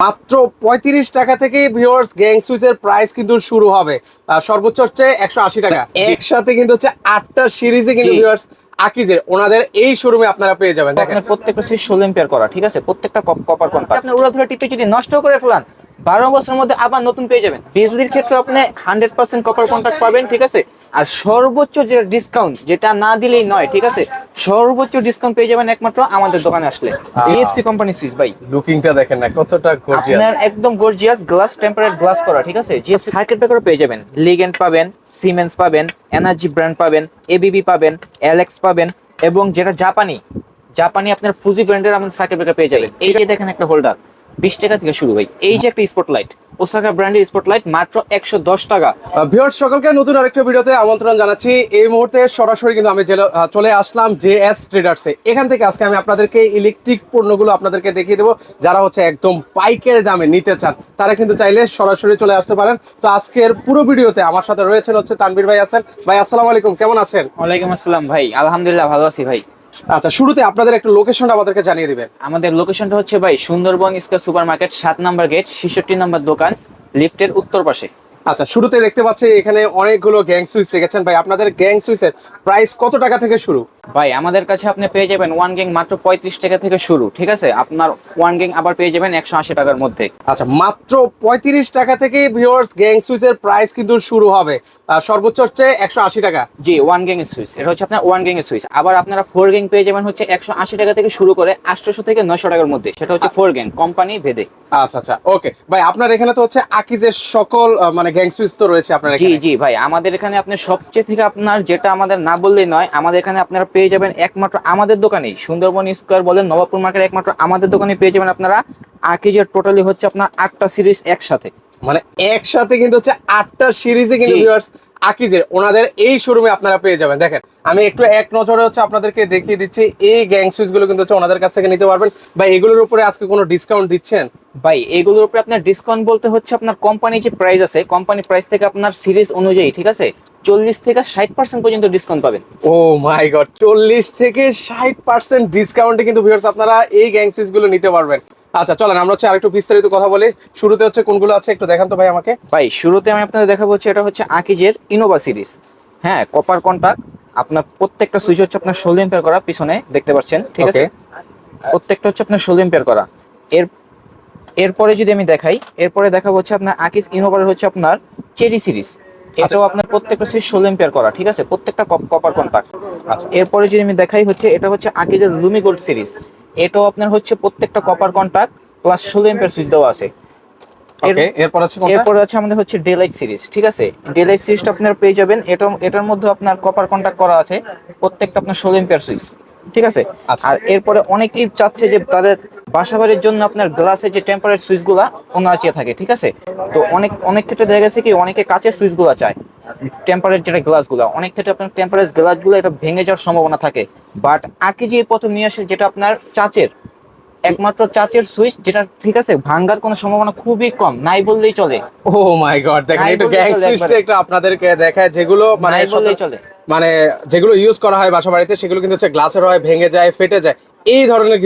মাত্র 35 টাকা থেকে ভিউয়ার্স গ্যাং সুইচের প্রাইস কিন্তু শুরু হবে। সর্বোচ্চ হচ্ছে 180 টাকা। একসাথে কিন্তু হচ্ছে 8টা সিরিজে কিন্তু ভিউয়ার্স আকিজের ওনাদের এই শোরুমে আপনারা পেয়ে যাবেন। দেখেন আপনার প্রত্যেকটা সুইচ 16 এম্পিয়ার করা, ঠিক আছে, প্রত্যেকটা কপার কন্টাক্ট। আপনি উড়াধুরা টিপে যদি নষ্ট করে ফেলান 12 বছরের মধ্যে আবার নতুন পেয়ে যাবেন। বিজলির ক্ষেত্রে আপনি 100% কপার কন্টাক্ট পাবেন, ঠিক আছে। আর সর্বোচ্চ যে ডিসকাউন্ট, যেটা না দিলেই নয়, ঠিক আছে, সর্বোচ্চ ডিসকাউন্ট পেয়ে যাবেন একমাত্র আমাদের দোকানে আসলে। জিএফসি কোম্পানি সুইচ ভাই, লুকিংটা দেখেন না কতটা গর্জিয়াস, আপনার একদম গর্জিয়াস গ্লাস, টেম্পারেট গ্লাস করা, ঠিক আছে। যে সার্কিট ব্রেকারও পেয়ে যাবেন, লিগেন্ড পাবেন, সিমেন্স পাবেন, এনার্জি ব্র্যান্ড পাবেন, এবিবি পাবেন, এলএক্স পাবেন, এবং যেটা জাপানি আপনার ফুজি ব্র্যান্ডের আমাদের সার্কিট ব্রেকার পেয়ে যাবেন। এই যে দেখেন একটা হোল্ডার 20 টাকা থেকে শুরু ভাই। এই যে একটা স্পটলাইট, ওসাকা ব্র্যান্ডের স্পটলাইট, মাত্র 110 টাকা। ভিউয়ার্স সকলকে নতুন আরেকটা ভিডিওতে আমন্ত্রণ জানাচ্ছি। এই মুহূর্তে সরাসরি কিন্তু আমি চলে আসলাম জেএস ট্রেডার্সে। এখান থেকে আজকে আমি আপনাদেরকে ইলেকট্রিক পণ্যগুলো আপনাদেরকে দেখিয়ে দেবো। যারা হচ্ছে একদম পাইকারি দামে নিতে চান তারা কিন্তু চাইলে সরাসরি চলে আসতে পারেন। তো আজকের পুরো ভিডিওতে আমার সাথে রয়েছেন হচ্ছে তানভীর ভাই আছেন। ভাই আসসালামু আলাইকুম, কেমন আছেন? ওয়ালাইকুম আসসালাম ভাই, আলহামদুলিল্লাহ ভালো আছি ভাই। আচ্ছা, শুরুতে আপনাদের একটা লোকেশনটা আমাদেরকে জানিয়ে দিবেন। আমাদের লোকেশনটা হচ্ছে ভাই সুন্দরবন স্কয়ার সুপার মার্কেট, 7 নম্বর গেট, 66 নম্বর দোকান, লিফটের উত্তর পাশে। আচ্ছা, শুরুতে দেখতে পাচ্ছি এখানে অনেকগুলো গ্যাং সুইচ রেখেছেন। ভাই আপনাদের গ্যাং সুইচের প্রাইস কত টাকা থেকে শুরু? ভাই আমাদের কাছে আপনি পেয়ে যাবেন ওয়ান গ্যাং মাত্র 35 টাকা থেকে শুরু, ঠিক আছে। আপনার ওয়ান গ্যাং আবার পেয়ে যাবেন 180 টাকার মধ্যে। আচ্ছা, মাত্র 35 টাকা থেকে ভিউয়ার্স গ্যাং সুইচের প্রাইস কিন্তু শুরু হবে। সর্বোচ্চ হচ্ছে 180 টাকা। জি, ওয়ান গ্যাং এর সুইচ, এটা হচ্ছে আপনার ওয়ান গ্যাং এর সুইচ। আবার আপনারা ফোর গ্যাং পেয়ে যাবেন হচ্ছে 180 টাকা থেকে শুরু করে 800 থেকে 900 টাকার মধ্যে, সেটা হচ্ছে ফোর গ্যাং কোম্পানি ভেদে। আচ্ছা আচ্ছা, ওকে ভাই, আপনার এখানে তো হচ্ছে আকিজের সকল মানে গ্যাং সুইচ তো রয়েছে আপনার জি এখানে। জি ভাই, আমাদের এখানে আপনি সবচেয়ে থেকে আপনার যেটা আমাদের না বললেই নয়, আমাদের এখানে আপনারা পেয়ে যাবেন একমাত্র আমাদের দোকানেই, সুন্দরবন স্কয়ার বলেন, নবাবপুর মার্কেট, একমাত্র আমাদের দোকানে পেয়ে যাবেন আপনারা আকিজের টোটালি হচ্ছে আপনার 8টা সিরিজ একসাথে। মানে একসাথে কিন্তু হচ্ছে 8টা সিরিজে কিন্তু ভিউয়ার্স আকিজের ওনাদের এই শোরুমে আপনারা পেয়ে যাবেন। দেখেন আমি একটু এক নজরে হচ্ছে আপনাদেরকে দেখিয়ে দিচ্ছি। এই গ্যাং সুইচ গুলো কিন্তু হচ্ছে ওনাদের কাছ থেকে নিতে পারবেন। ভাই এগুলোর উপরে আজকে কোনো ডিসকাউন্ট দিচ্ছেন? ভাই এগুলোর উপরে আপনার ডিসকাউন্ট বলতে হচ্ছে আপনার কোম্পানি যে প্রাইস আছে, কোম্পানি প্রাইস থেকে আপনার সিরিজ অনুযায়ী, ঠিক আছে, 40 থেকে 60% পর্যন্ত ডিসকাউন্ট পাবেন। ও মাই গড, 40 থেকে 60% ডিসকাউন্টে কিন্তু ভিউয়ার্স আপনারা এই গ্যাং সুইচ গুলো নিতে পারবেন। আচ্ছা চলেন আমরা হচ্ছে আরেকটু বিস্তারিত কথা বলি। শুরুতে হচ্ছে কোনগুলো আছে একটু দেখান তো ভাই আমাকে। ভাই শুরুতে আমি আপনাদের দেখাবো হচ্ছে এটা হচ্ছে আকিজের ইনোভা সিরিজ। হ্যাঁ, কপার কন্টাক্ট, আপনার প্রত্যেকটা সুইচ হচ্ছে আপনার 16 এম্পিয়ার করা, পিছনে দেখতে পাচ্ছেন, ঠিক আছে। প্রত্যেকটা হচ্ছে আপনার 16 এম্পিয়ার করা। এরপরে যদি আমি দেখাই, এরপরে দেখাবো হচ্ছে আপনার আকিজ ইনোভার হচ্ছে আপনার চেরি সিরিজ। এটাও আপনার প্রত্যেকটা সুইচ 16 এম্পিয়ার করা, ঠিক আছে, প্রত্যেকটা কপার কন্টাক্ট। আচ্ছা, এরপরে যদি আমি দেখাই হচ্ছে এটা হচ্ছে আকিজের লুমি গোল্ড সিরিজ। এটাও আপনার হচ্ছে প্রত্যেকটা copper contact plus 16 ampere switch দেওয়া আছে। ওকে, এরপর আছে কোনটা? এরপরে আছে আমাদের হচ্ছে ডেলাইট সিরিজ, ঠিক আছে। ডেলাইট সিরিজটা আপনারা পেয়ে যাবেন, এটার মধ্যে আপনার কপার কন্টাক্ট করা আছে, প্রত্যেকটা আপনার 16 এম্পিয়ার সুইচ, ঠিক আছে। আচ্ছা। আর এরপরে অনেকেই চাচ্ছে যে তাদের বাসাবাড়ির জন্য আপনার গ্লাসের যে টেম্পারেট সুইচগুলা ওনারা চেয়ে থাকে, ঠিক আছে। তো অনেক ক্ষেত্রে দেখা গেছে কি অনেকে কাচের সুইচগুলা চায়, টেম্পারেট যেটা গ্লাসগুলা, অনেক ক্ষেত্রে আপনার টেম্পারেট গ্লাসগুলো এটা ভেঙে যাওয়ার সম্ভাবনা থাকে। বাট আকিজি প্রথম নিয়ে আসে যেটা আপনার চাচের, একমাত্র চাচের সুইচ, যেটা ঠিক আছে ভাঙ্গার কোনো সম্ভাবনা খুবই কম, নাই বললেই চলে। ও মাই গড, দেখেন নাই একটু বললেই গ্যাং চলে সুইচটা একবারে। একটু আপনাদেরকে দেখায়, যেগুলো মানে নাই বললেই চলে। মানে যেগুলো ইউজ করা হয় বাসা বাড়িতে সেগুলো কিন্তু হচ্ছে গ্লাসের হয়, ভেঙে যায়, ফেটে যায়। এই ধরনের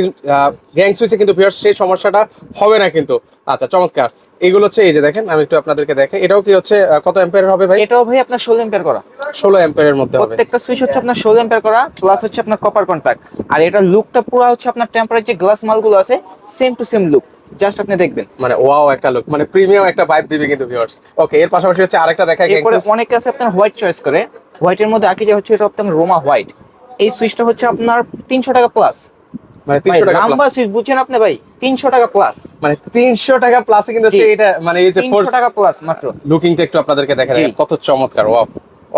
গ্যাং সুইচে কিন্তু ভিউয়ার্স সেই সমস্যাটা হবে না কিন্তু। আচ্ছা চমৎকার। এগুলো হচ্ছে এই যে দেখেন আমি একটু আপনাদেরকে দেখাই, এটাও কি হচ্ছে কত অ্যাম্পিয়ার হবে ভাই? এটাও ভাই আপনার 16 এম্পিয়ার করা, 16 অ্যাম্পিয়ারের মধ্যে হবে। প্রত্যেকটা সুইচ হচ্ছে আপনার 16 এম্পিয়ার করা প্লাস হচ্ছে আপনার কপার কন্টাক্ট। আর এটা লুকটা পুরো হচ্ছে আপনার টেম্পারেট যে গ্লাস মালগুলো আছে same to same look, just আপনি দেখবেন মানে ওয়াও একটা লুক, মানে প্রিমিয়াম একটা ভাইব দিবে কিন্তু ভিউয়ার্স। ওকে, এর পাশাপাশি হচ্ছে আরেকটা দেখাই গ্যাং এরপরে সুইচ। অনেকে আছে আপনার হোয়াইট চয়েস করে, হোয়াইটের মধ্যে আকিজা হচ্ছে এটা আপনার রোমা হোয়াইট। এই সুইচটা হচ্ছে আপনার 300 টাকা প্লাস। মানে 300 টাকা নাম্বার প্লাস, সুইচ বুঝছেন আপনি ভাই, 300 টাকা প্লাস, মানে 300 টাকা প্লাসে কিন্তু হচ্ছে এটা, মানে এই যে 300 টাকা প্লাস মাত্র। লুকিংটা একটু আপনাদেরকে দেখা যায় জি। কত চমৎকার, ওয়াও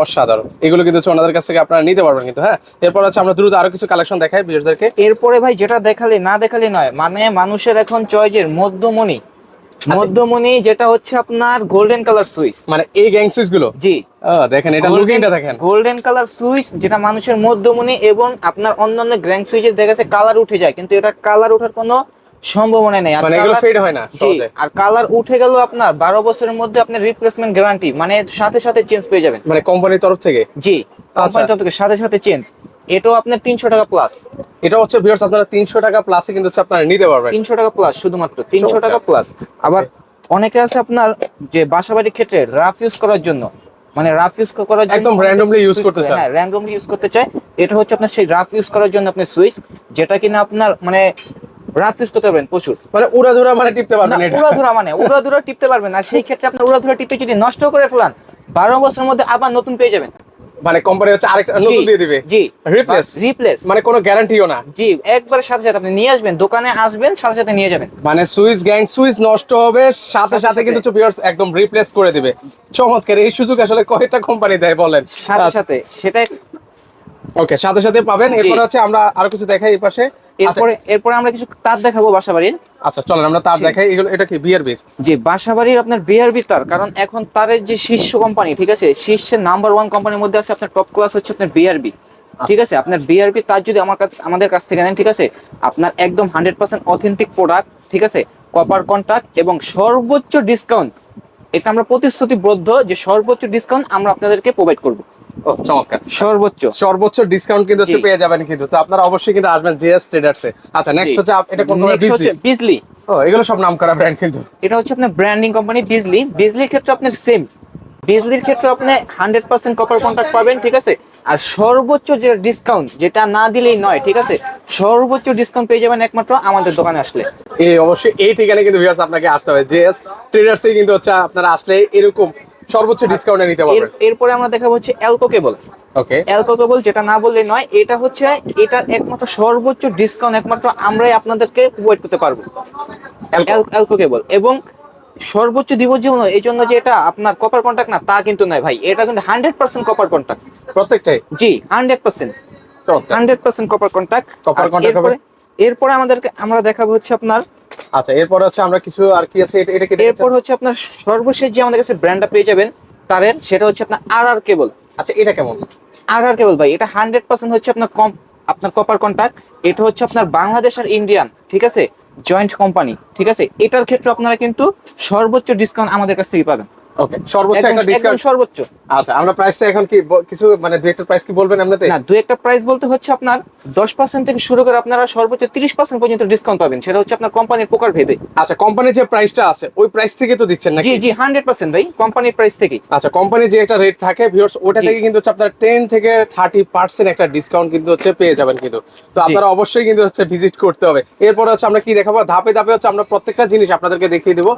অসাধারণ। এগুলো কিন্তু হচ্ছে ওনাদের কাছ থেকে আপনারা নিতে পারবেন কিন্তু। হ্যাঁ, এরপর হচ্ছে আমরা দ্রুত আরো কিছু কালেকশন দেখাই ভিউয়ারদেরকে। এরপরে ভাই যেটা দেখালে না দেখালে নয়, মানে মানুষের এখন চয়েজের মধ্যমণি, মধ্যমণি যেটা হচ্ছে আপনার গোল্ডেন কালার সুইচ। মানে এই গ্যাং সুইচ গুলো, জি, দেখেন এটা লুকিংটা দেখেন, গোল্ডেন কালার সুইচ যেটা মানুষের মধ্যমণি, এবং আপনার অন্যান্য গ্র্যান্ড সুইচের দেখা গেছে কালার উঠে যায়, কিন্তু এটা কালার ওঠার কোনো সম্ভাবনা নেই। আর মানে এগুলো ফেড হয় না জি, সহজে। আর কালার উঠে গেল আপনার 12 বছরের মধ্যে আপনার রিপ্লেসমেন্ট গ্যারান্টি, মানে সাথে সাথে চেঞ্জ পেয়ে যাবেন। মানে কোম্পানির তরফ থেকে। জি, কোম্পানি তরফ থেকে সাথে সাথে চেঞ্জ। এটাও আপনার 300 টাকা প্লাস। এটা হচ্ছে ভিউয়ার্স আপনারা 300 টাকা প্লাসে কিন্তু হচ্ছে আপনারা নিতে পারবেন। 300 টাকা প্লাস, শুধুমাত্র 300 টাকা প্লাস। আবার অনেকে আছে আপনার যে বাসাবাড়ির ক্ষেত্রে রাফ ইউজ করার জন্য, মানে রাফ ইউজ করার জন্য একদম randomly use করতে চায়। হ্যাঁ, র্যান্ডমলি ইউজ করতে চায়। এটা হচ্ছে আপনার সেই রাফ ইউজ করার জন্য আপনার সুইচ, যেটা কিনা আপনার মানে রাফ ইউজ করতে পারবেন প্রচুর। মানে উড়াধুরা মানে টিপতে পারবেন এটা। উড়াধুরা টিপতে পারবেন। আর সেই ক্ষেত্রে আপনার উড়াধুরা টিপে যদি নষ্ট করে ফেলান, 12 বছরের মধ্যে আবার নতুন পেয়ে যাবেন। মানে কোম্পানি হচ্ছে আরেকটা নতুন দিয়ে দিবে। জি, রিপ্লেস মানে কোনো গ্যারান্টিও না। জি, একবার সাথে সাথে আপনি নিয়ে আসবেন, দোকানে আসবেন, সাথে সাথে নিয়ে যাবেন। মানে সুইচ গ্যাং সুইচ নষ্ট হবে সাথে সাথে কিন্তু ভিউয়ার্স একদম রিপ্লেস করে দিবে। চমৎকার, এই সুযোগ আসলে কয়টা কোম্পানি দেয় বলেন? সাথে সাথে সেটাই। ওকে, সাথে সাথে পাবেন। এরপর হচ্ছে আমরা আরো কিছু দেখাই এই পাশে। এরপরে আমরা কিছু তার দেখাবো বাসাবাড়ির। আচ্ছা চলেন আমরা তার দেখাই। এগুলো এটা কি বিআরবি? জি, বাসাবাড়ির আপনার বিআরবি তার, কারণ এখন তারের যে শীর্ষ কোম্পানি, ঠিক আছে, শীর্ষের নাম্বার 1 কোম্পানির মধ্যে আছে আপনার টপ ক্লাস হচ্ছে আপনার বিআরবি। ঠিক আছে, আপনার বিআরবি তার যদি আমাদের কাছ থেকে নেন, ঠিক আছে, আপনার একদম 100% অথেন্টিক প্রোডাক্ট, ঠিক আছে, কপার কন্টাক্ট এবং সর্বোচ্চ ডিসকাউন্ট। এটা আমরা প্রতিশ্রুতিবদ্ধ যে সর্বোচ্চ ডিসকাউন্ট আমরা আপনাদেরকে প্রোভাইড করব। ও চমৎকার, সর্বোচ্চ ডিসকাউন্ট কিন্তু হচ্ছে পেয়ে যাবেন কিন্তু। তো আপনারা অবশ্যই কিন্তু আসবেন জেএস ট্রেডার্সে। আচ্ছা নেক্সট হচ্ছে এটা কোন কোম্পানি? বিজলি। ও এগুলো সব নামকরা ব্র্যান্ড কিন্তু। এটা হচ্ছে আপনার ব্র্যান্ডিং কোম্পানি বিজলি। বিজলির ক্ষেত্রে আপনার সেম, বিজলির ক্ষেত্রে আপনি 100% কপার কন্টাক্ট পাবেন, ঠিক আছে। আর সর্বোচ্চ যে ডিসকাউন্ট, যেটা না দিলেই নয়, ঠিক আছে, সর্বোচ্চ ডিসকাউন্ট পেয়ে যাবেন একমাত্র আমাদের দোকানে আসলে। অবশ্যই এই ঠিকানায় কিন্তু ভিউয়ার্স আপনাকে আসতে হবে। জেএস ট্রেডার্সে কিন্তু হচ্ছে আপনারা আসলে এরকম সর্বোচ্চ ডিসকাউন্টে নিতে পারবেন। এরপরে আমরা দেখাবো হচ্ছে অ্যালকো কেবল। ওকে, অ্যালকো কেবল, যেটা না বললে নয়, এটা হচ্ছে এটার একমাত্র সর্বোচ্চ ডিসকাউন্ট একমাত্র আমরাই আপনাদেরকে প্রোভাইড করতে পারবো। অ্যালকো কেবল এবং সর্বোচ্চ দিব জীবন, এই জন্য যে এটা আপনার কপার কন্টাক্ট না তা কিন্তু নয় ভাই, এটা কিন্তু 100% কপার কন্টাক্ট প্রত্যেকটাই। জি, 100% কপার কন্টাক্ট। এরপরে আমরা দেখাবো হচ্ছে আপনার, আচ্ছা এরপর হচ্ছে আমরা কিছু আর কি আছে এটা কি? এরপর হচ্ছে আপনার সর্বশেষ যে আমাদের কাছে ব্র্যান্ডটা পেয়ে যাবেন তারের, সেটা হচ্ছে আপনার আরআর কেবল। আচ্ছা এটা কেমন? আরআর কেবল ভাই, এটা 100% হচ্ছে আপনার কপার কন্টাক্ট। এটা হচ্ছে আপনার বাংলাদেশ আর ইন্ডিয়ান, ঠিক আছে, জয়েন্ট কোম্পানি, ঠিক আছে। এটার ক্ষেত্রে আপনারা কিন্তু সর্বোচ্চ ডিসকাউন্ট আমাদের কাছ থেকে পাবেন। ওকে, সর্বোচ্চ একটা ডিসকাউন্ট, সর্বোচ্চ। আচ্ছা আমরা প্রাইসটা এখন কি কিছু মানে দুই একটা প্রাইস কি বলবেন এমনিতে? না, দুই একটা প্রাইস বলতে হচ্ছে আপনার 10% থেকে শুরু করে আপনারা সর্বোচ্চ 30% পর্যন্ত ডিসকাউন্ট পাবেন, সেটা হচ্ছে আপনার কোম্পানির প্রকার ভেদে। আচ্ছা কোম্পানির যে প্রাইসটা আছে ওই প্রাইস থেকে তো দিচ্ছেন নাকি? জি জি, 100% ভাই, কোম্পানির প্রাইস থেকেই। আচ্ছা কোম্পানির যে একটা রেট থাকে ভিউয়ার্স, ওটা থেকে কিন্তু হচ্ছে আপনার 10 থেকে 30% একটা ডিসকাউন্ট কিন্তু হচ্ছে পেয়ে যাবেন কিন্তু। তো আপনারা অবশ্যই কিন্তু হচ্ছে ভিজিট করতে হবে। এরপর হচ্ছে আমরা কি দেখাবো ধাপে ধাপে, হচ্ছে আমরা প্রত্যেকটা জিনিস আপনাদেরকে দেখিয়ে দেবো।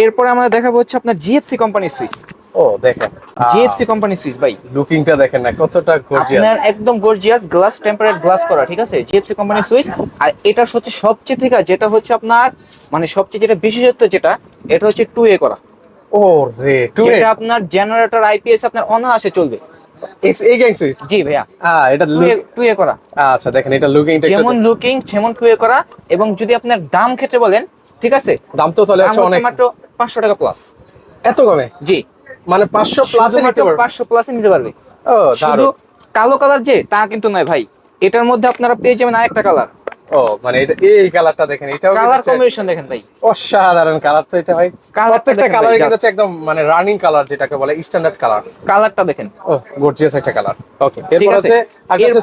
এরপরে আমরা দেখাবো হচ্ছে আপনার জিএফসি কোম্পানির সুইচ। ও দেখেন, জিএফসি কোম্পানির সুইচ ভাই, লুকিংটা দেখেন না কতটা গর্জিয়াস। আপনার একদম গর্জিয়াস গ্লাস, টেম্পারেট গ্লাস করা, ঠিক আছে, জিএফসি কোম্পানির সুইচ। আর এটা হচ্ছে সবচেয়ে থেকে যেটা হচ্ছে আপনার মানে সবচেয়ে যেটা বিশেষত্ব, যেটা এটা হচ্ছে 2A করা। ও রে, 2A, যেটা আপনার জেনারেটর আইপিএস আপনার অনায়াসে চলবে। এই গ্যাং সুইচ? জি ভাইয়া, এটা 2A করা। আচ্ছা দেখেন এটা লুকিংটা যেমন লুকিং সেমন 2A করা। এবং যদি আপনার দাম ক্ষেত্রে বলেন, ঠিক আছে, দাম তো তাহলে হচ্ছে অনেক, মাত্র 500 টাকা প্লাস। এত কমে? জি, মানে 500 প্লাসে নিতে পারবে? 500 প্লাসে নিতে পারবে। ও শুধু কালো কালার যে তা কিন্তু নয় ভাই, এটার মধ্যে আপনারা পেয়ে যাবেন আরেকটা কালার। ও মানে এটা এই কালারটা দেখেন, এটাও কালার কম্বিনেশন দেখেন ভাই, অসাধারণ কালার তো এটা ভাই। প্রত্যেকটা কালার কিন্তু হচ্ছে একদম মানে রানিং কালার, যেটাকে বলে স্ট্যান্ডার্ড কালার। কালারটা দেখেন, ও গর্জিয়াস একটা কালার। ওকে, এরপর হচ্ছে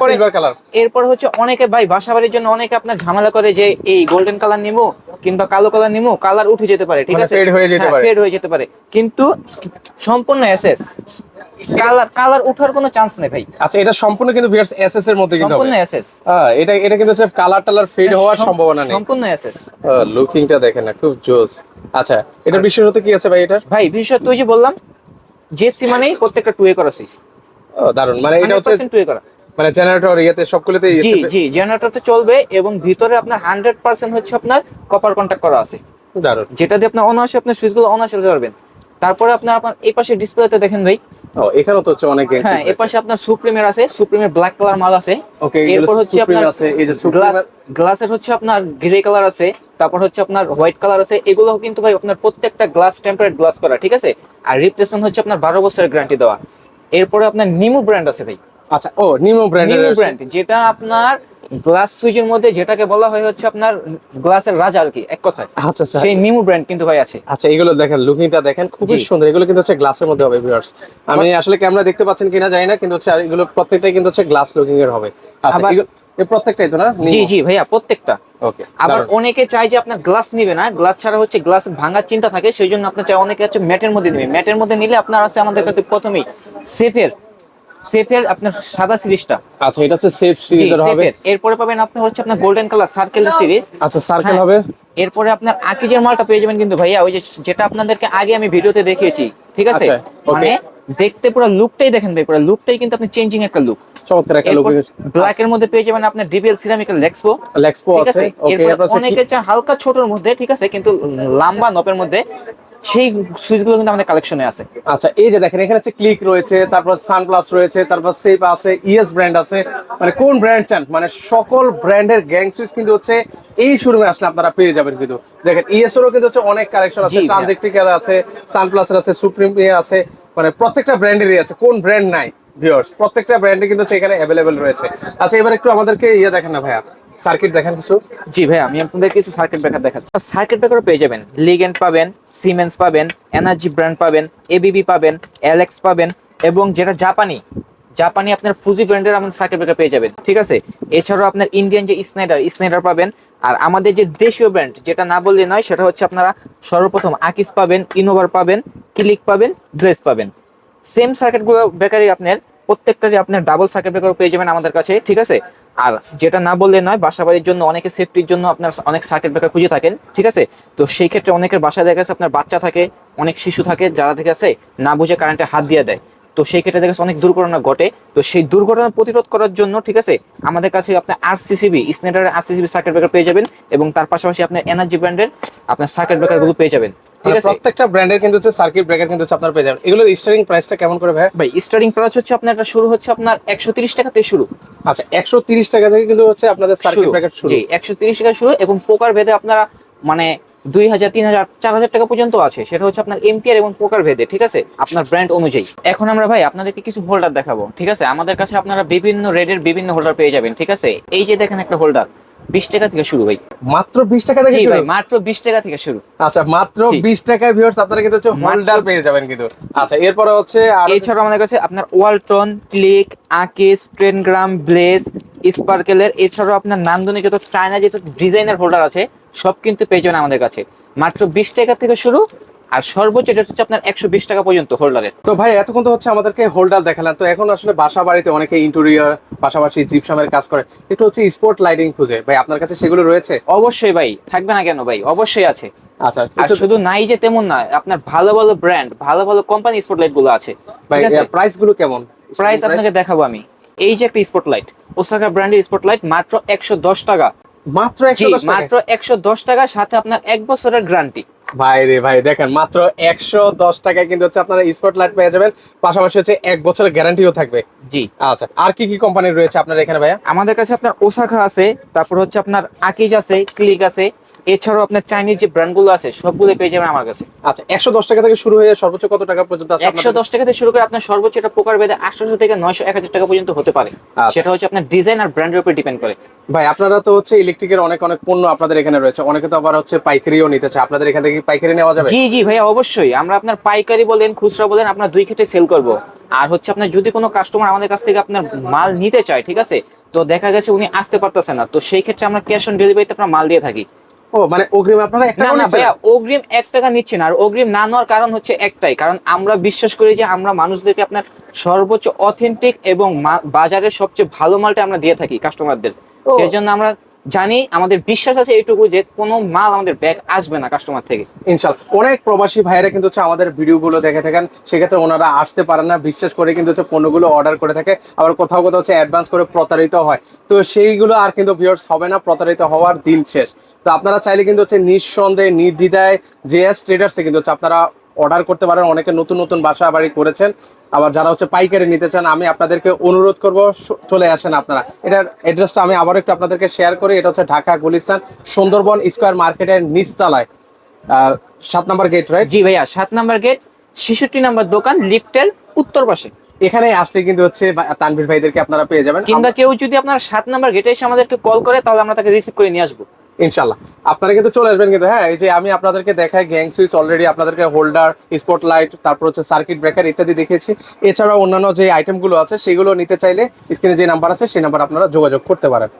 সিলভার কালার। এরপর হচ্ছে অনেকে ভাই বাসাবাড়ির জন্য অনেকে আপনার ঝামেলা করে যে এই গোল্ডেন কালার নিমু কিংবা কালো কালার নিমু, কালার উঠে যেতে পারে, ঠিক আছে, ফেড হয়ে যেতে পারে, ফেড হয়ে যেতে পারে, কিন্তু সম্পূর্ণ এসএস, কালার ওঠার কোনো চান্স নেই ভাই। আচ্ছা এটা সম্পূর্ণ কিন্তু ভিউয়ার্স এসএস এর মধ্যে কিন্তু সম্পূর্ণ এসএস। এটা কিন্তু হচ্ছে কালার টালার ফেড হওয়ার সম্ভাবনা নেই, সম্পূর্ণ এসএস। লুকিংটা দেখেন না, খুব জোস। আচ্ছা এটা বিশেষত কি আছে ভাই এটার? ভাই বিশেষত তুই যে বললাম জিএফসি মানেই প্রত্যেকটা 2A করা সুইচ। ও দারুন, মানে এটা হচ্ছে 2A করা, মানে জেনারেটর ইয়েতে সবগুলোতে জি জি, জেনারেটরতে চলবে এবং ভিতরে আপনার 100% হচ্ছে আপনার কপার কন্টাক্ট করা আছে। দারুন, যেটা দিয়ে আপনার অনায়াসে আপনার সুইচগুলো অনায়াসে পারবেন। তারপরে আপনার এই পাশে ডিসপ্লেতে দেখেন ভাই, ও এখানেও তো হচ্ছে অনেক গ্যাং। হ্যাঁ, এই পাশে আপনার সুপ্রিমের আছে, সুপ্রিমের ব্ল্যাক কালার মাল আছে। ওকে, এরপর হচ্ছে আপনার আছে এই যে গ্লাসের হচ্ছে আপনার গ্রে কালার আছে, তারপর হচ্ছে আপনার হোয়াইট কালার আছে। এগুলো কিন্তু ভাই আপনার প্রত্যেকটা গ্লাস টেম্পারেট গ্লাস করা, ঠিক আছে। আর রিপ্লেসমেন্ট হচ্ছে আপনার 12 বছরের গ্যারান্টি দেওয়া। এরপরে আপনার নিমু ব্র্যান্ড আছে ভাই। আচ্ছা, ও নিমো ব্র্যান্ড, যেটা আপনার গ্লাস সুইচের মধ্যে যেটাকে বলা হয় হচ্ছে আপনার গ্লাসের রাজা আর কি, এক কথায়। আচ্ছা আচ্ছা সেই নিমু ব্র্যান্ড কিন্তু ভাই আছে। আচ্ছা, এগুলো দেখেন, লুকিংটা দেখেন, খুবই জি। সুন্দর। এগুলো কিন্তু হচ্ছে গ্লাসের মধ্যে হবে ভিউয়ার্স। আমি আসলে ক্যামেরা দেখতে পাচ্ছেন কিনা জানি না, কিন্তু হচ্ছে এগুলো প্রত্যেকটাই কিন্তু হচ্ছে গ্লাস লুকিং এর হবে। আচ্ছা, আবার এগুলো এই প্রত্যেকটাই তো না? জি জি ভাইয়া, প্রত্যেকটা। ওকে, আবার অনেকে চায় যে আপনার গ্লাস নিবে না, গ্লাস ছাড়া হচ্ছে গ্লাস ভাঙার চিন্তা থাকে, সেই জন্য আপনার চাই অনেকে হচ্ছে ম্যাটের মধ্যে নিবে। ম্যাটের মধ্যে নিলে আপনার আছে আমাদের কাছে প্রথমেই সেফের সেফের আপনার সাদা সিরিজটা। আচ্ছা, এটা হচ্ছে সেফ জি সিরিজের হবে। সেফের। এরপরে পাবেন আপনার হচ্ছে আপনার গোল্ডেন কালার সার্কেল সিরিজ। আচ্ছা, সার্কেল হ্যাঁ, হবে। এরপরে আপনার আকিজের মালটা পেয়ে যাবেন কিন্তু ভাইয়া, ওই যে যেটা আপনাদেরকে আগে আমি ভিডিওতে দেখিয়েছি, ঠিক আছে? আচ্ছা, ওকে। মানে দেখতে পুরো লুকটাই দেখেন ভাই, পুরো লুকটাই কিন্তু আপনি চেঞ্জিং একটা লুক। চমৎকার একটা লুকিং। ব্ল্যাক এর মধ্যে পেয়ে যাবেন আপনার ডিবিএল সিরামিকের লেক্সপো, লেক্সপো ঠিক আছে। আছে? ওকে, এরপর এরপর আছে অনেকে চায় হালকা ছোটর মধ্যে, ঠিক আছে, কিন্তু লম্বা নপের মধ্যে, সেই সুইচগুলো কিন্তু আমাদের কালেকশনে আছে। আচ্ছা, এই যে দেখেন, এখানে হচ্ছে ক্লিক রয়েছে, তারপর সানপ্লাস রয়েছে, তারপর সেফ আছে, ইএস ব্র্যান্ড আছে। মানে কোন ব্র্যান্ড চান, মানে সকল ব্র্যান্ডের গ্যাং সুইচ কিন্তু হচ্ছে এই শোরুমে আসলে আপনারা পেয়ে যাবেন। কিন্তু দেখেন, ইএস এরও কিন্তু হচ্ছে অনেক কালেকশন আছে, জি ভাইয়া। ট্রানজেক্টিকার আছে, সানপ্লাসের আছে, সুপ্রিম আছে, মানে প্রত্যেকটা ব্র্যান্ডেরই আছে। কোন ব্র্যান্ড নাই ভিউয়ার্স, প্রত্যেকটা ব্র্যান্ডে কিন্তু হচ্ছে এখানে অ্যাভেলেবেল রয়েছে। আচ্ছা, এবার একটু আমাদেরকে ইয়ে দেখেন না ভাইয়া, সার্কিট দেখেন কিছু। জি ভাই, আমি আপনাদের কিছু সার্কিট ব্রেকার দেখাচ্ছি। সার্কিট ব্রেকারও পেয়ে যাবেন, লিগেন্ড পাবেন, সিমেন্স পাবেন, এনার্জি ব্র্যান্ড পাবেন, এবিবি পাবেন, এলএক্স পাবেন, এবং যেটা জাপানি জাপানি আপনার ফুজি ব্র্যান্ডের আমাদের সার্কিট ব্রেকার পেয়ে যাবেন, ঠিক আছে? এছাড়াও আপনার ইন্ডিয়ান যে স্নাইডার পাবেন। আর আমাদের যে দেশীয় ব্র্যান্ড, যেটা না বললে নয়, সেটা হচ্ছে আপনারা সর্বপ্রথম আকিস পাবেন, ইনোভার পাবেন, ক্লিক পাবেন, গ্লেস পাবেন। সেম সার্কিটগুলো ব্রেকারই আপনার প্রত্যেকটারই আপনার ডাবল সার্কিট ব্রেকার পেয়ে যাবেন আমাদের কাছে, ঠিক আছে? আর যেটা না বললে নয়, বাসাবাড়ির জন্য অনেকে সেফটির জন্য আপনার অনেক সার্কিট ব্রেকার খুঁজে থাকেন, ঠিক আছে? তো সেই ক্ষেত্রে অনেকের বাসায় দেখা গেছে আপনার বাচ্চা থাকে, অনেক শিশু থাকে, যারা ঠিক আছে না বুঝে কারেন্টে হাত দিয়ে দেয়। তো সেই ক্ষেত্রে দেখা যাচ্ছে অনেক দুর্ঘটনা ঘটে। তো সেই দুর্ঘটনা প্রতিরোধ করার জন্য, ঠিক আছে, আমাদের কাছে আপনার আরসিসিবি স্নেটারের আরসিসিবি সার্কিট ব্রেকার পেয়ে যাবেন, এবং তার পাশাপাশি আপনার এনার্জি ব্র্যান্ডের আপনার সার্কিট ব্রেকার গুলো পেয়ে যাবেন, ঠিক আছে? প্রত্যেকটা ব্র্যান্ডের কিন্তু হচ্ছে সার্কিট ব্রেকার কিন্তু হচ্ছে আপনারা পেয়ে যাবেন। এগুলোর স্টার্টিং প্রাইসটা কেমন করে ভাই? ভাই স্টার্টিং প্রাইস হচ্ছে আপনার, এটা শুরু হচ্ছে আপনার 130 টাকা থেকে শুরু। আচ্ছা, 130 টাকা থেকে কিন্তু হচ্ছে আপনাদের সার্কিট ব্রেকার শুরু। জি, 130 টাকা শুরু, এবং প্রকার ভেদে আপনারা মানে 2000, 3000, 4000 টাকা পর্যন্ত আছে। সেটা হচ্ছে আপনার এম্পিয়ার এবং প্রকার ভেদে, ঠিক আছে, আপনার ব্র্যান্ড অনুযায়ী। এখন আমরা ভাই আপনাদেরকে কিছু হোল্ডার দেখাবো, ঠিক আছে? আমাদের কাছে আপনারা বিভিন্ন রেডের বিভিন্ন হোল্ডার পেয়ে যাবেন, ঠিক আছে? এই যে দেখেন একটা হোল্ডার 20 টাকা থেকে শুরু ভাই। মাত্র 20 টাকা থেকে জি শুরু? ভাই, মাত্র 20 টাকা থেকে শুরু। আচ্ছা, মাত্র জি। 20 টাকায় ভিউয়ার্স আপনারা কিন্তু হচ্ছে হোল্ডার পেয়ে যাবেন কিন্তু। আচ্ছা, এরপরে হচ্ছে আর এছাড়াও আমাদের কাছে আপনার ওয়ালটন, ক্লিক, আকিস, ট্রেনগ্রাম, ব্লেজ, স্পার্কেলের, এছাড়াও আপনার নান্দনিক যত চায়না যত ডিজাইনার হোল্ডার আছে, সব কিন্তু পেয়ে যাবেন আমাদের কাছে মাত্র 20 টাকা থেকে শুরু। আর সর্বোচ্চ এটা হচ্ছে আপনার 120 টাকা পর্যন্ত হোল্ডারের। তো ভাই, এতক্ষণ তো হচ্ছে আমাদেরকে হোল্ডার দেখালেন, তো এখন আসলে বাসা বাড়িতে অনেকে ইন্টেরিয়র পাশাপাশি জিপসামের কাজ করে, একটু হচ্ছে স্পট লাইটিং খুঁজে, ভাই আপনার কাছে সেগুলো রয়েছে? অবশ্যই ভাই, থাকবে না কেন ভাই, অবশ্যই আছে। আচ্ছা, আর শুধু নাই যে তেমন না, আপনার ভালো ভালো ব্র্যান্ড, ভালো ভালো কোম্পানি স্পটলাইট গুলো আছে, ভাই ঠিক আছে? প্রাইস গুলো কেমন? প্রাইস আপনাকে দেখাবো আমি। এই যে একটা স্পটলাইট, ওসাকা ব্র্যান্ডের স্পটলাইট, মাত্র 110 টাকা। মাত্র জি, 110 টাকা? মাত্র 110 টাকা, সাথে আপনার 1 বছরের গ্যারান্টি। ভাই রে ভাই, দেখেন মাত্র 110 টাকায় কিন্তু হচ্ছে আপনারা স্পটলাইট পেয়ে যাবেন, পাশাপাশি হচ্ছে 1 বছরের গ্যারান্টিও থাকবে। জি। আচ্ছা, আর কি কি কোম্পানির রয়েছে আপনার এখানে ভাইয়া? আমাদের কাছে আপনার ওসাকা আছে, তারপর হচ্ছে আপনার আকিজ আছে, ক্লিক আছে, এছাড়াও আপনার চাইনিজ যে ব্র্যান্ডগুলো আছে সবগুলো পেয়ে যাবেন আমার কাছে। আচ্ছা, 110 টাকা থেকে শুরু হয়ে সর্বোচ্চ কত টাকা পর্যন্ত আছে আপনাদের? 110 টাকা থেকে শুরু করে আপনার সর্বোচ্চ এটা প্রকার ভেদে 800 থেকে 900, 1000 টাকা পর্যন্ত হতে পারে। আচ্ছা। সেটা হচ্ছে আপনার ডিজাইন আর ব্র্যান্ডের উপর ডিপেন্ড করে। ভাই, আপনারা তো হচ্ছে ইলেকট্রিকের অনেক অনেক পণ্য আপনাদের এখানে রয়েছে, অনেকে তো আবার হচ্ছে পাইকারিও নিতে চায়, আপনাদের এখান থেকে কি পাইকারি নেওয়া যাবে? জি জি ভাইয়া, অবশ্যই। আমরা আপনার পাইকারি বলেন, খুচরা বলেন, আপনার দুই ক্ষেত্রে সেল করব। আর হচ্ছে আপনার যদি কোনো কাস্টমার আমাদের কাছ থেকে আপনার মাল নিতে চায়, ঠিক আছে, তো দেখা গেছে উনি আসতে পারতেছে না, তো সেই ক্ষেত্রে আমরা ক্যাশ অন ডেলিভারিতে আপনার মাল দিয়ে থাকি। ও মানে অগ্রিম আপনারা 1 না টাকা না নিচ্ছেন? ভাইয়া, অগ্রিম 1 টাকা নিচ্ছে না। আর অগ্রিম না নেওয়ার কারণ হচ্ছে একটাই, কারণ আমরা বিশ্বাস করি যে আমরা মানুষদেরকে আপনার সর্বোচ্চ অথেন্টিক এবং বাজারের সবচেয়ে ভালো মালটা আমরা দিয়ে থাকি কাস্টমারদের। ও। সেই জন্য আমরা জানি, আমাদের বিশ্বাস আছে এইটুকু, যে কোনো মাল আমাদের ব্যাগ আসবে না কাস্টমার থেকে। ইনশাল্লাহ। অনেক প্রবাসী ভাইয়েরা কিন্তু হচ্ছে আমাদের ভিডিওগুলো দেখে থাকেন, সেক্ষেত্রে ওনারা আসতে পারেন না, বিশ্বাস করে কিন্তু হচ্ছে পণ্যগুলো অর্ডার করে থাকে, আবার কোথাও কোথাও হচ্ছে অ্যাডভান্স করে প্রতারিত হয়। তো সেইগুলো আর কিন্তু ভিউয়ার্স হবে না, প্রতারিত হওয়ার দিন শেষ। তো আপনারা চাইলে কিন্তু হচ্ছে নিঃসন্দেহে নির্দ্বিধায় জেএস ট্রেডার্সে কিন্তু হচ্ছে আপনারা অর্ডার করতে পারেন। অনেকে নতুন নতুন বাসা বাড়ি করেছেন, আবার যারা হচ্ছে পাইকারি নিতে চান, আমি আপনাদেরকে অনুরোধ করব চলে আসেন আপনারা। এটার অ্যাড্রেসটা আমি আবার একটু আপনাদেরকে শেয়ার করি। এটা হচ্ছে ঢাকা গুলিস্তান সুন্দরবন স্কয়ার মার্কেটের নিচতলায়, আর 7 নম্বর গেট, রাইট? জি ভাইয়া, 7 নাম্বার গেট, 66 নাম্বার দোকান, লিফটের উত্তর পাশে। এখানে আসলে কিন্তু হচ্ছে তানভীর ভাইদেরকে আপনারা পেয়ে যাবেন। কিংবা কেউ যদি আপনার 7 নাম্বার গেটে এসে আমাদেরকে কল করে তাহলে আমরা তাকে রিসিভ করে নিয়ে আসবো ইনশাল্লাহ আপনারা কিন্তু চলে আসবেন কিন্তু। হ্যাঁ, এই যে আমি আপনাদেরকে দেখাই গ্যাং সুইচ অলরেডি আপনাদেরকে হোল্ডার, স্পটলাইট, তারপর হচ্ছে সার্কিট ব্রেকার ইত্যাদি দেখিয়েছি। এছাড়াও অন্যান্য যে আইটেমগুলো আছে সেগুলো নিতে চাইলে স্ক্রিনে যে নাম্বার আছে সেই নাম্বার আপনারা যোগাযোগ করতে পারেন।